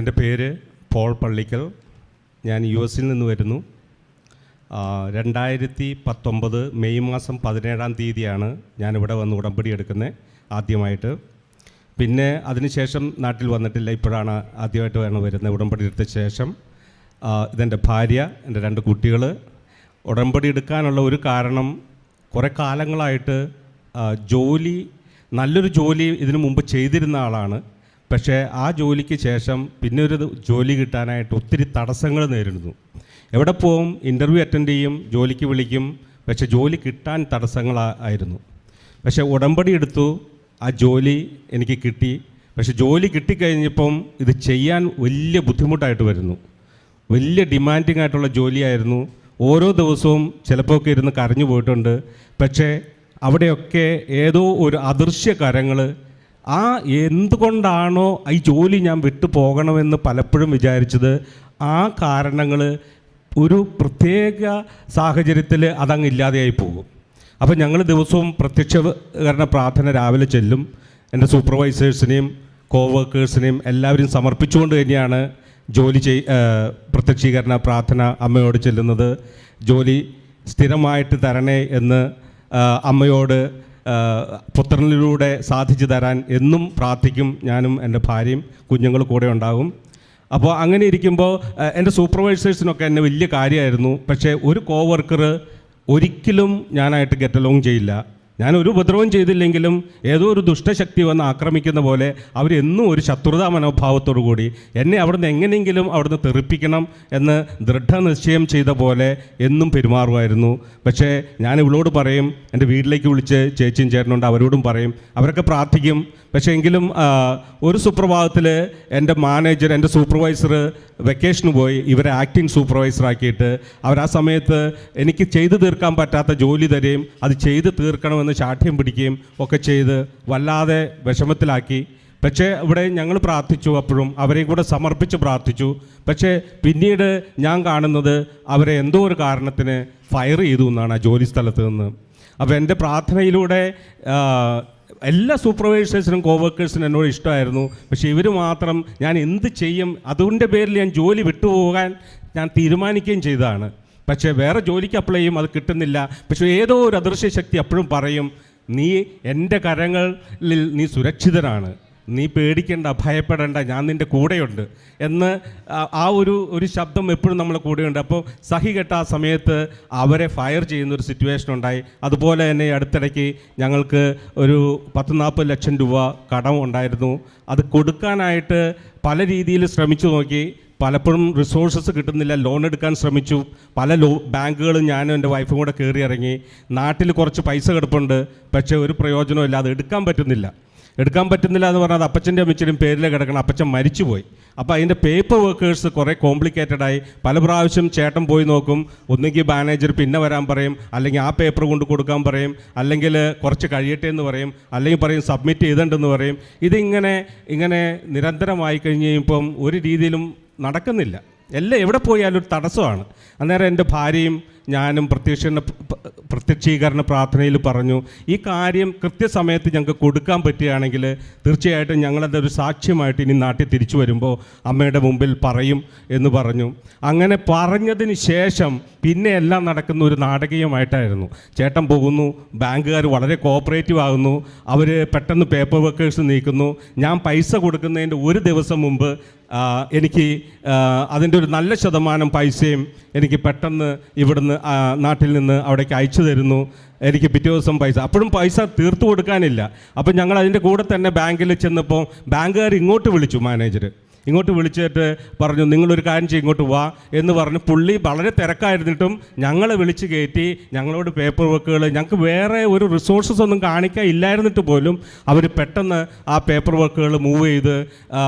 എൻ്റെ പേര് പോൾ പള്ളിക്കൽ. ഞാൻ US-ൽ നിന്ന് വരുന്നു. 2019 മെയ് മാസം 17-ാം തീയതിയാണ് ഞാനിവിടെ വന്ന് ഉടമ്പടി എടുക്കുന്നത് ആദ്യമായിട്ട്. പിന്നെ അതിനുശേഷം നാട്ടിൽ വന്നിട്ടില്ല. ഇപ്പോഴാണ് ആദ്യമായിട്ട് വരുന്നത് ഉടമ്പടി എടുത്ത ശേഷം. ഇതെൻ്റെ ഭാര്യ, എൻ്റെ 2 കുട്ടികൾ. ഉടമ്പടി എടുക്കാനുള്ള ഒരു കാരണം, കുറേ കാലങ്ങളായിട്ട് നല്ലൊരു ജോലി ഇതിനു മുമ്പ് ചെയ്തിരുന്ന ആളാണ്. പക്ഷേ ആ ജോലിക്ക് ശേഷം പിന്നെ ഒരു ജോലി കിട്ടാനായിട്ട് ഒത്തിരി തടസ്സങ്ങൾ നേരിടുന്നു. എവിടെ പോവും, ഇൻ്റർവ്യൂ അറ്റൻഡ് ചെയ്യും, ജോലിക്ക് വിളിക്കും, പക്ഷേ ജോലി കിട്ടാൻ തടസ്സങ്ങളായിരുന്നു. പക്ഷേ ഉടമ്പടി എടുത്തു, ആ ജോലി എനിക്ക് കിട്ടി. പക്ഷേ ജോലി കിട്ടിക്കഴിഞ്ഞപ്പം ഇത് ചെയ്യാൻ വലിയ ബുദ്ധിമുട്ടായിട്ട് വരുന്നു. വലിയ ഡിമാൻഡിങ് ആയിട്ടുള്ള ജോലിയായിരുന്നു. ഓരോ ദിവസവും ചിലപ്പോഴൊക്കെ ഇരുന്ന് കരഞ്ഞു പോയിട്ടുണ്ട്. പക്ഷേ അവിടെയൊക്കെ ഏതോ ഒരു അദൃശ്യ കരങ്ങൾ, എന്തുകൊണ്ടാണോ ഈ ജോലി ഞാൻ വിട്ടു പോകണമെന്ന് പലപ്പോഴും വിചാരിച്ചത്, ആ കാരണങ്ങൾ ഒരു പ്രത്യേക സാഹചര്യത്തിൽ അതങ്ങ് ഇല്ലാതെയായി പോകും. അപ്പോൾ ഞങ്ങൾ ദിവസവും പ്രത്യക്ഷീകരണ പ്രാർത്ഥന രാവിലെ ചെല്ലും. എൻ്റെ സൂപ്പർവൈസേഴ്സിനെയും കോവർക്കേഴ്സിനെയും എല്ലാവരും സമർപ്പിച്ചുകൊണ്ട് തന്നെയാണ് പ്രത്യക്ഷീകരണ പ്രാർത്ഥന അമ്മയോട് ചെല്ലുന്നത്. ജോലി സ്ഥിരമായിട്ട് തരണേ എന്ന് അമ്മയോട് പുത്രനിലൂടെ സാധിച്ചു തരാൻ എന്നും പ്രാർത്ഥിക്കും. ഞാനും എൻ്റെ ഭാര്യയും കുഞ്ഞുങ്ങൾ കൂടെ ഉണ്ടാകും. അപ്പോൾ അങ്ങനെ ഇരിക്കുമ്പോൾ എൻ്റെ സൂപ്പർവൈസേഴ്സിനൊക്കെ എന്നെ വലിയ കാര്യമായിരുന്നു. പക്ഷേ ഒരു കോവർക്കർ ഒരിക്കലും ഞാനായിട്ട് ഗെറ്റ് അലോങ് ചെയ്യില്ല. ഞാൻ ഒരു ഉപദ്രവം ചെയ്തില്ലെങ്കിലും ഏതോ ഒരു ദുഷ്ടശക്തി വന്ന് ആക്രമിക്കുന്ന പോലെ അവരെന്നും ഒരു ശത്രുതാ മനോഭാവത്തോടു കൂടി എന്നെ അവിടുന്ന് എങ്ങനെയെങ്കിലും അവിടുന്ന് തെറിപ്പിക്കണം എന്ന് ദൃഢനിശ്ചയം ചെയ്ത പോലെ എന്നും പെരുമാറുമായിരുന്നു. പക്ഷേ ഞാൻ ഇവളോട് പറയും, എൻ്റെ വീട്ടിലേക്ക് വിളിച്ച് ചേച്ചിയും ചേട്ടനുണ്ട്, അവരോടും പറയും, അവരൊക്കെ പ്രാർത്ഥിക്കും. പക്ഷേ എങ്കിലും ഒരു സുപ്രഭാതത്തിൽ എൻ്റെ മാനേജർ, എൻ്റെ സൂപ്പർവൈസർ വെക്കേഷന് പോയി ഇവരെ ആക്ടിങ് സൂപ്പർവൈസറാക്കിയിട്ട് അവർ ആ സമയത്ത് എനിക്ക് ചെയ്തു തീർക്കാൻ പറ്റാത്ത ജോലി തരുകയും അത് ചെയ്ത് തീർക്കണമെന്ന് ശാഠ്യം പിടിക്കുകയും ഒക്കെ ചെയ്ത് വല്ലാതെ വിഷമത്തിലാക്കി. പക്ഷേ ഇവിടെ ഞങ്ങൾ പ്രാർത്ഥിച്ചു, അപ്പോഴും അവരെയും കൂടെ സമർപ്പിച്ച് പ്രാർത്ഥിച്ചു. പക്ഷേ പിന്നീട് ഞാൻ കാണുന്നത് അവരെ എന്തോ ഒരു കാരണത്തിന് ഫയർ ചെയ്തു എന്നാണ് ആ ജോലി സ്ഥലത്ത് നിന്ന്. അപ്പോൾ എൻ്റെ പ്രാർത്ഥനയിലൂടെ എല്ലാ സൂപ്പർവൈസേഴ്സിനും കോവർക്കേഴ്സിനും എന്നോട് ഇഷ്ടമായിരുന്നു. പക്ഷേ ഇവർ മാത്രം, ഞാൻ എന്ത് ചെയ്യും, അതുകൊണ്ട് പേരിൽ ഞാൻ ജോലി വിട്ടുപോകാൻ ഞാൻ തീരുമാനിക്കുകയും ചെയ്തതാണ്. പക്ഷേ വേറെ ജോലിക്ക് അപ്ലൈ ചെയ്യും, അത് കിട്ടുന്നില്ല. പക്ഷേ ഏതോ ഒരു അദൃശ്യ ശക്തി അപ്പോഴും പറയും, നീ എൻ്റെ കരങ്ങളിൽ നീ സുരക്ഷിതനാണ്, നീ പേടിക്കേണ്ട, ഭയപ്പെടേണ്ട, ഞാൻ നിൻ്റെ കൂടെയുണ്ട് എന്ന് ആ ഒരു ശബ്ദം എപ്പോഴും നമ്മളെ കൂടെയുണ്ട്. അപ്പോൾ സഹികെട്ട ആ സമയത്ത് അവരെ ഫയർ ചെയ്യുന്നൊരു സിറ്റുവേഷൻ ഉണ്ടായി. അതുപോലെ തന്നെ അടുത്തിടയ്ക്ക് ഞങ്ങൾക്ക് ഒരു 10-40 ലക്ഷം രൂപ കടം ഉണ്ടായിരുന്നു. അത് കൊടുക്കാനായിട്ട് പല രീതിയിൽ ശ്രമിച്ചു നോക്കി. പലപ്പോഴും റിസോഴ്സസ് കിട്ടുന്നില്ല. ലോൺ എടുക്കാൻ ശ്രമിച്ചു. പല ബാങ്കുകളും ഞാനും എൻ്റെ വൈഫും കൂടെ കയറി ഇറങ്ങി. നാട്ടിൽ കുറച്ച് പൈസ കിടപ്പുണ്ട്, പക്ഷേ ഒരു പ്രയോജനമില്ല. അത് എടുക്കാൻ പറ്റുന്നില്ല എന്ന് പറഞ്ഞാൽ അത് അപ്പച്ചൻ്റെ അമ്മച്ചിൻ്റെയും പേരിൽ കിടക്കണം. അപ്പച്ചൻ മരിച്ചുപോയി. അപ്പോൾ അതിൻ്റെ പേപ്പർ വർക്കേഴ്സ് കുറേ കോംപ്ലിക്കേറ്റഡായി. പല പ്രാവശ്യം ചേട്ടൻ പോയി നോക്കും. ഒന്നുകിൽ മാനേജർ പിന്നെ വരാൻ പറയും, അല്ലെങ്കിൽ ആ പേപ്പർ കൊണ്ട് കൊടുക്കാൻ പറയും, അല്ലെങ്കിൽ കുറച്ച് കഴിയട്ടെ എന്ന് പറയും, അല്ലെങ്കിൽ പറയും സബ്മിറ്റ് ചെയ്തിട്ടുണ്ടെന്ന് പറയും. ഇങ്ങനെ നിരന്തരമായി കഴിഞ്ഞ് കഴിയുമ്പം ഒരു രീതിയിലും നടക്കുന്നില്ല. എല്ലാം എവിടെ പോയാലും ഒരു തടസ്സമാണ്. അന്നേരം എൻ്റെ ഭാര്യയും ഞാനും പ്രത്യക്ഷീകരണ പ്രാർത്ഥനയിൽ പറഞ്ഞു, ഈ കാര്യം കൃത്യസമയത്ത് ഞങ്ങൾക്ക് കൊടുക്കാൻ പറ്റുകയാണെങ്കിൽ തീർച്ചയായിട്ടും ഞങ്ങളതൊരു സാക്ഷ്യമായിട്ട് ഇനി നാട്ടിൽ തിരിച്ചു വരുമ്പോൾ അമ്മയുടെ മുമ്പിൽ പറയും എന്ന് പറഞ്ഞു. അങ്ങനെ പറഞ്ഞതിന് ശേഷം പിന്നെ എല്ലാം നടക്കുന്ന ഒരു നാടകീയമായിട്ടായിരുന്നു. ചേട്ടൻ പോകുന്നു, ബാങ്കുകാർ വളരെ കോപ്പറേറ്റീവ് ആകുന്നു, അവർ പെട്ടെന്ന് പേപ്പർ വർക്കേഴ്സ് നീക്കുന്നു. ഞാൻ പൈസ കൊടുക്കുന്നതിൻ്റെ ഒരു ദിവസം മുമ്പ് എനിക്ക് അതിൻ്റെ ഒരു നല്ല ശതമാനം പൈസയും എനിക്ക് പെട്ടെന്ന് ഇവിടുന്ന് നാട്ടിൽ നിന്ന് അവിടേക്ക് അയച്ചു തരുന്നു. എനിക്ക് പിറ്റേ ദിവസം അപ്പോഴും പൈസ തീർത്തു കൊടുക്കാനില്ല. അപ്പം ഞങ്ങൾ അതിൻ്റെ കൂടെ തന്നെ ബാങ്കിൽ ചെന്നപ്പോൾ ബാങ്കുകാർ ഇങ്ങോട്ട് വിളിച്ചു, മാനേജർ ഇങ്ങോട്ട് വിളിച്ചിട്ട് പറഞ്ഞു, നിങ്ങളൊരു കാര്യം ചെയ്യും, ഇങ്ങോട്ട് വാ എന്ന് പറഞ്ഞ് പുള്ളി വളരെ തിരക്കായിരുന്നിട്ടും ഞങ്ങളെ വിളിച്ച് കയറ്റി. ഞങ്ങളോട് പേപ്പർ വർക്കുകൾ, ഞങ്ങൾക്ക് വേറെ ഒരു റിസോഴ്സസ് ഒന്നും കാണിക്കാൻ ഇല്ലായിരുന്നിട്ട് പോലും അവർ പെട്ടെന്ന് ആ പേപ്പർ വർക്കുകൾ മൂവ് ചെയ്ത്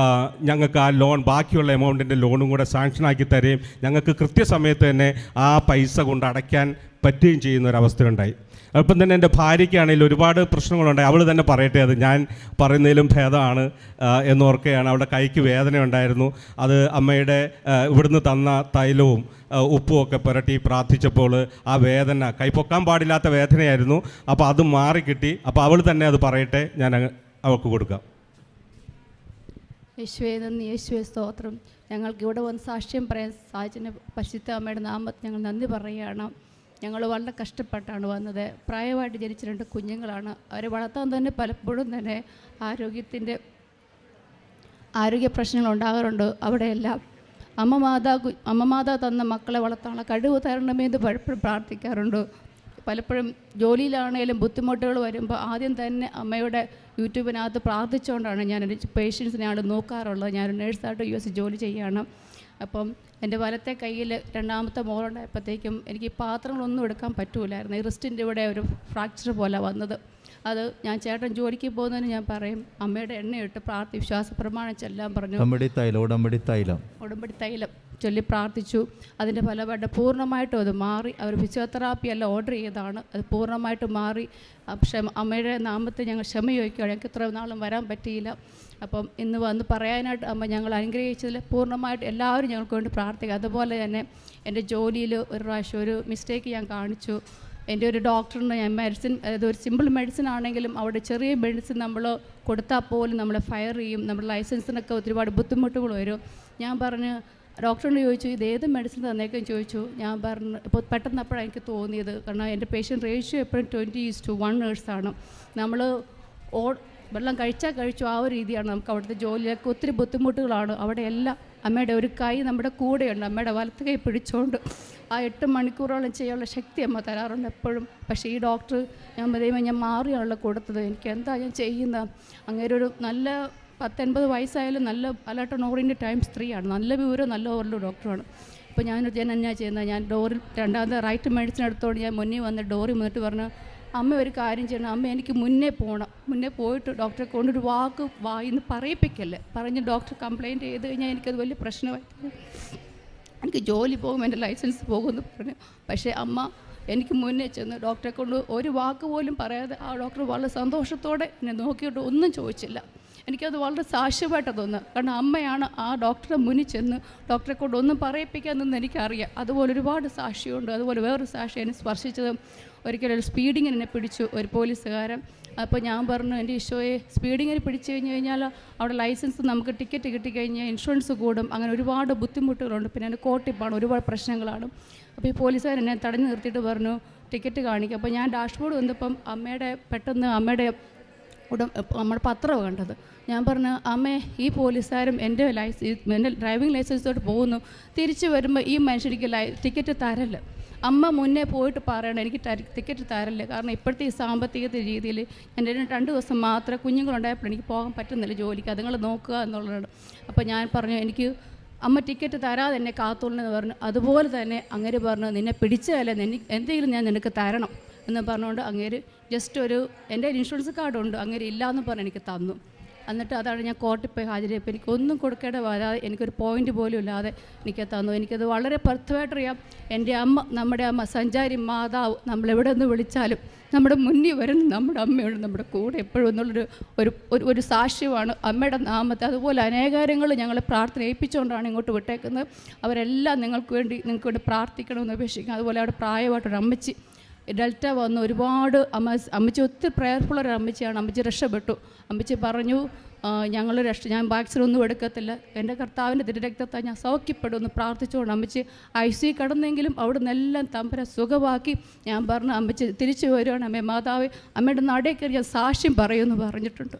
ഞങ്ങൾക്ക് ആ ലോൺ, ബാക്കിയുള്ള എമൗണ്ടിൻ്റെ ലോണും കൂടെ സാങ്ഷനാക്കി തരുകയും ഞങ്ങൾക്ക് കൃത്യസമയത്ത് തന്നെ ആ പൈസ കൊണ്ട് അടയ്ക്കാൻ പറ്റുകയും ചെയ്യുന്ന ഒരവസ്ഥയുണ്ടായി. അപ്പം തന്നെ എൻ്റെ ഭാര്യയ്ക്കാണെങ്കിൽ ഒരുപാട് പ്രശ്നങ്ങളുണ്ടായി. അവൾ തന്നെ പറയട്ടെ, അത് ഞാൻ പറയുന്നതിലും ഭേദമാണ് എന്നോർക്കുകയാണ്. അവളുടെ കൈക്ക് വേദന ഉണ്ടായിരുന്നു. അത് അമ്മയുടെ ഇവിടുന്ന് തന്ന തൈലവും ഉപ്പും ഒക്കെ പുരട്ടി പ്രാർത്ഥിച്ചപ്പോൾ ആ വേദന, കൈ പൊക്കാൻ പാടില്ലാത്ത വേദനയായിരുന്നു. അപ്പോൾ അത് മാറിക്കിട്ടി. അപ്പോൾ അവൾ തന്നെ അത് പറയട്ടെ, ഞാൻ അവൾക്ക് കൊടുക്കാം. യേശുവേ നന്ദി, യേശുവേ സ്തോത്രം. ഞങ്ങൾക്ക് ഇവിടെ വന്ന് സാക്ഷ്യം പറയാൻ സാധിച്ചതിന് പരിശുദ്ധ അമ്മയുടെ നാമത്തിൽ ഞങ്ങൾ നന്ദി പറയുകയാണ്. ഞങ്ങൾ വളരെ കഷ്ടപ്പെട്ടാണ് വന്നത്. പ്രായമായിട്ട് ജനിച്ച 2 കുഞ്ഞുങ്ങളാണ്. അവരെ വളർത്താൻ തന്നെ പലപ്പോഴും തന്നെ ആരോഗ്യ പ്രശ്നങ്ങൾ ഉണ്ടാകാറുണ്ട്. അവിടെയെല്ലാം അമ്മ മാതാ തന്ന മക്കളെ വളർത്താനുള്ള കഴിവ് തരണമെന്ന് പലപ്പോഴും പ്രാർത്ഥിക്കാറുണ്ട്. പലപ്പോഴും ജോലിയിലാണെങ്കിലും ബുദ്ധിമുട്ടുകൾ വരുമ്പോൾ ആദ്യം തന്നെ അമ്മയുടെ യൂട്യൂബിനകത്ത് പ്രാർത്ഥിച്ചുകൊണ്ടാണ് ഞാൻ എൻ്റെ പേഷ്യൻസിനെ നോക്കാറുള്ളത്. ഞാൻ നേഴ്സായിട്ട് US ജോലി ചെയ്യുകയാണ്. അപ്പം എൻ്റെ വലത്തെ കയ്യിൽ 2ാമത്തെ മോളുണ്ടായപ്പോഴത്തേക്കും എനിക്ക് ഈ പാത്രങ്ങളൊന്നും എടുക്കാൻ പറ്റൂലായിരുന്നു. ഈ റിസ്റ്റിൻ്റെ ഇവിടെ ഒരു ഫ്രാക്ചർ പോലെ വന്നത്. അത് ഞാൻ ചേട്ടൻ ജോലിക്ക് പോകുന്നതിന് ഞാൻ പറയും അമ്മയുടെ എണ്ണയിട്ട് വിശ്വാസ പ്രമാണം ചെല്ലാൻ പറഞ്ഞു. ഉടമ്പടി തൈലം ചൊല്ലി പ്രാർത്ഥിച്ചു. അതിൻ്റെ ഫലമായിട്ട് പൂർണ്ണമായിട്ടും അത് മാറി. അവർ ഫിസിയോതെറാപ്പി എല്ലാം ഓർഡർ ചെയ്തതാണ്. അത് പൂർണ്ണമായിട്ട് മാറി. അമ്മയുടെ നാമത്തിൽ ഞങ്ങൾ ക്ഷമ ചോദിക്കുകയാണ്. ഞങ്ങൾക്ക് ഇത്ര നാളും വരാൻ പറ്റിയില്ല. അപ്പം ഇന്ന് വന്ന് പറയാനായിട്ട് അമ്മ ഞങ്ങൾ അനുഗ്രഹിച്ചതിൽ പൂർണ്ണമായിട്ട് എല്ലാവരും ഞങ്ങൾക്ക് വേണ്ടി പ്രാർത്ഥിക്കുക. അതുപോലെ തന്നെ എൻ്റെ ജോലിയിൽ ഒരു പ്രാവശ്യം ഒരു മിസ്റ്റേക്ക് ഞാൻ കാണിച്ചു. എൻ്റെ ഒരു ഡോക്ടറിന് ഞാൻ മെഡിസിൻ, അതായത് ഒരു സിമ്പിൾ മെഡിസിൻ ആണെങ്കിലും അവിടെ ചെറിയ മെഡിസിൻ നമ്മൾ കൊടുത്താൽ പോലും നമ്മളെ ഫയർ ചെയ്യും. നമ്മുടെ ലൈസൻസിനൊക്കെ ഒരുപാട് ബുദ്ധിമുട്ടുകൾ വരും. ഞാൻ പറഞ്ഞ് ഡോക്ടറിനോട് ചോദിച്ചു ഇത് ഏത് മെഡിസിൻ തന്നേക്കും ചോദിച്ചു. ഞാൻ പറഞ്ഞു ഇപ്പോൾ പെട്ടെന്ന് അപ്പോഴാണ് എനിക്ക് തോന്നിയത്. കാരണം എൻ്റെ പേഷ്യൻ്റ് റേഷ്യോ എപ്പോഴും 20:1 നേഴ്സാണ്. നമ്മൾ വെള്ളം കഴിച്ചു ആ ഒരു രീതിയാണ്. നമുക്ക് അവിടുത്തെ ജോലിയിലൊക്കെ ഒത്തിരി ബുദ്ധിമുട്ടുകളാണ്. അവിടെ എല്ലാം അമ്മയുടെ ഒരു കൈ നമ്മുടെ കൂടെയുണ്ട്. അമ്മയുടെ വലത്ത് കൈ പിടിച്ചുകൊണ്ട് ആ 8 മണിക്കൂറോളം ചെയ്യാനുള്ള ശക്തി അമ്മ തരാറുണ്ട് എപ്പോഴും. പക്ഷേ ഈ ഡോക്ടർ ഞാൻ മാറിയാണല്ലോ കൊടുത്തത്. എനിക്ക് എന്താ ഞാൻ ചെയ്യുന്നത്? അങ്ങനെ ഒരു നല്ല 10-80 വയസ്സായാലും നല്ല അലേർട്ട് ഓറിയൻറ്റ് ×3 ആണ്. നല്ല വിവരം നല്ല ഓറിൻ്റെ ഡോക്ടറാണ്. അപ്പോൾ ഞാൻ എന്നാ ചെയ്യുന്നത്, ഞാൻ ഡോറിൽ 2ാമത്തെ റൈറ്റ് മെഡിസിൻ എടുത്തോണ്ട് ഞാൻ മുന്നേ വന്ന് ഡോറിൽ വന്നിട്ട് പറഞ്ഞു അമ്മ ഒരു കാര്യം ചെയ്യണം, അമ്മ എനിക്ക് മുന്നേ പോയിട്ട് ഡോക്ടറെ കൊണ്ടൊരു വാക്ക് വായിന്ന് പറയിപ്പിക്കല്ലേ. പറഞ്ഞ് ഡോക്ടർ കംപ്ലയിൻറ്റ് ചെയ്ത് കഴിഞ്ഞാൽ എനിക്കത് വലിയ പ്രശ്നമായി, എനിക്ക് ജോലി പോകും, എൻ്റെ ലൈസൻസ് പോകുമെന്ന് പറഞ്ഞു. പക്ഷേ അമ്മ എനിക്ക് മുന്നേ ചെന്ന് ഡോക്ടറെ കൊണ്ട് ഒരു വാക്ക് പോലും പറയാതെ ആ ഡോക്ടർ വളരെ സന്തോഷത്തോടെ എന്നെ നോക്കിയിട്ട് ഒന്നും ചോദിച്ചില്ല. എനിക്കത് വളരെ സാക്ഷ്യമായിട്ടാണ് തോന്നുന്നത്. കാരണം അമ്മയാണ് ആ ഡോക്ടറെ മുന്നിൽ ചെന്ന് ഡോക്ടറെ കൊണ്ട് ഒന്നും പറയിപ്പിക്കാമെന്ന് എനിക്കറിയാം. അതുപോലെ ഒരുപാട് സാക്ഷിയുണ്ട്. അതുപോലെ വേറൊരു സാക്ഷി എന്നെ സ്പർശിച്ചത് ഒരിക്കലും സ്പീഡിങ്ങിന് എന്നെ പിടിച്ചു ഒരു പോലീസുകാരൻ. അപ്പോൾ ഞാൻ പറഞ്ഞു എൻ്റെ ഈശോയെ സ്പീഡിങ്ങിന് പിടിച്ചു കഴിഞ്ഞാൽ അവിടെ ലൈസൻസ് നമുക്ക് ടിക്കറ്റ് കിട്ടിക്കഴിഞ്ഞാൽ ഇൻഷുറൻസ് കൂടും, അങ്ങനെ ഒരുപാട് ബുദ്ധിമുട്ടുകളുണ്ട്. പിന്നെ എൻ്റെ കോട്ടിപ്പാണ്, ഒരുപാട് പ്രശ്നങ്ങളാണ്. അപ്പോൾ ഈ പോലീസുകാരൻ എന്നെ തടഞ്ഞു നിർത്തിയിട്ട് പറഞ്ഞു ടിക്കറ്റ് കാണിക്കുക. അപ്പോൾ ഞാൻ ഡാഷ്ബോർഡ് വന്നപ്പം പെട്ടെന്ന് അമ്മയുടെ നമ്മുടെ പത്രമാണ് കണ്ടത്. ഞാൻ പറഞ്ഞു അമ്മേ ഈ പോലീസുകാരും എൻ്റെ ഡ്രൈവിംഗ് ലൈസൻസോട്ട് പോകുന്നു, തിരിച്ചു വരുമ്പോൾ ഈ മനുഷ്യർക്ക് ടിക്കറ്റ് തരല്ല. അമ്മ മുന്നേ പോയിട്ട് പറയണം എനിക്ക് ടിക്കറ്റ് തരല്ലേ. കാരണം ഇപ്പോഴത്തെ ഈ സാമ്പത്തിക രീതിയിൽ എൻ്റെ 2 ദിവസം മാത്രമേ കുഞ്ഞുങ്ങളുണ്ടായപ്പോൾ എനിക്ക് പോകാൻ പറ്റുന്നില്ല ജോലിക്ക്, അതുങ്ങൾ നോക്കുക എന്നുള്ളതാണ്. അപ്പോൾ ഞാൻ പറഞ്ഞു എനിക്ക് അമ്മ ടിക്കറ്റ് തരാതെ എന്നെ കാത്തോളെന്ന് പറഞ്ഞു. അതുപോലെ തന്നെ അങ്ങേര് പറഞ്ഞു നിന്നെ പിടിച്ചതല്ലേ, എന്തെങ്കിലും ഞാൻ നിനക്ക് തരണം എന്ന് പറഞ്ഞുകൊണ്ട് അങ്ങേര് ജസ്റ്റ് എൻ്റെ ഇൻഷുറൻസ് കാർഡുണ്ട്, അങ്ങേര് ഇല്ലയെന്ന് പറഞ്ഞ് എനിക്ക് തന്നു. എന്നിട്ട് അതാണ് ഞാൻ കോർട്ടിൽ പോയി ഹാജരായപ്പോൾ എനിക്കൊന്നും കൊടുക്കേണ്ട വരാതെ എനിക്കൊരു പോയിൻ്റ് പോലും ഇല്ലാതെ എനിക്ക് തന്നു. എനിക്കത് വളരെ വ്യക്തമായിട്ടറിയാം. എൻ്റെ അമ്മ, നമ്മുടെ അമ്മ സഞ്ചാരി മാതാവ്, നമ്മളെവിടെ നിന്ന് വിളിച്ചാലും നമ്മുടെ മുന്നിൽ വരുന്ന നമ്മുടെ അമ്മയുണ്ട് നമ്മുടെ കൂടെ എപ്പോഴും എന്നുള്ളൊരു ഒരു സാക്ഷ്യമാണ് അമ്മയുടെ നാമത്തെ. അതുപോലെ അനേകാര്യങ്ങൾ ഞങ്ങളെ പ്രാർത്ഥന ഏൽപ്പിച്ചുകൊണ്ടാണ് ഇങ്ങോട്ട് വിട്ടേക്കുന്നത്. അവരെല്ലാം നിങ്ങൾക്ക് വേണ്ടി പ്രാർത്ഥിക്കണമെന്ന് അപേക്ഷിക്കും. അതുപോലെ അവിടെ പ്രായമായിട്ടൊരു അമ്മച്ചി ഡെൽറ്റ വന്ന് ഒരുപാട് അമ്മച്ചി ഒത്തിരി പ്രയർഫുള്ളൊരു അമ്മച്ചിയാണ്. അമ്മച്ചി രക്ഷപ്പെട്ടു. അമ്മച്ചി പറഞ്ഞു ഞാൻ വാക്സിനൊന്നും എടുക്കത്തില്ല, എൻ്റെ കർത്താവിൻ്റെ തിരുരക്തത്താൽ ഞാൻ സൗഖ്യപ്പെടുമെന്ന് പ്രാർത്ഥിച്ചുകൊണ്ട് അമ്മച്ചി ICU കടന്നെങ്കിലും അവിടെ നിന്നെല്ലാം തമ്പുരാൻ സുഖമാക്കി. ഞാൻ പറഞ്ഞു അമ്മച്ചി തിരിച്ചു വരുവാണ്, അമ്മേ മാതാവ് അമ്മയുടെ നടയിൽ കയറി ഞാൻ സാക്ഷ്യം പറയുമെന്ന് പറഞ്ഞിട്ടുണ്ട്.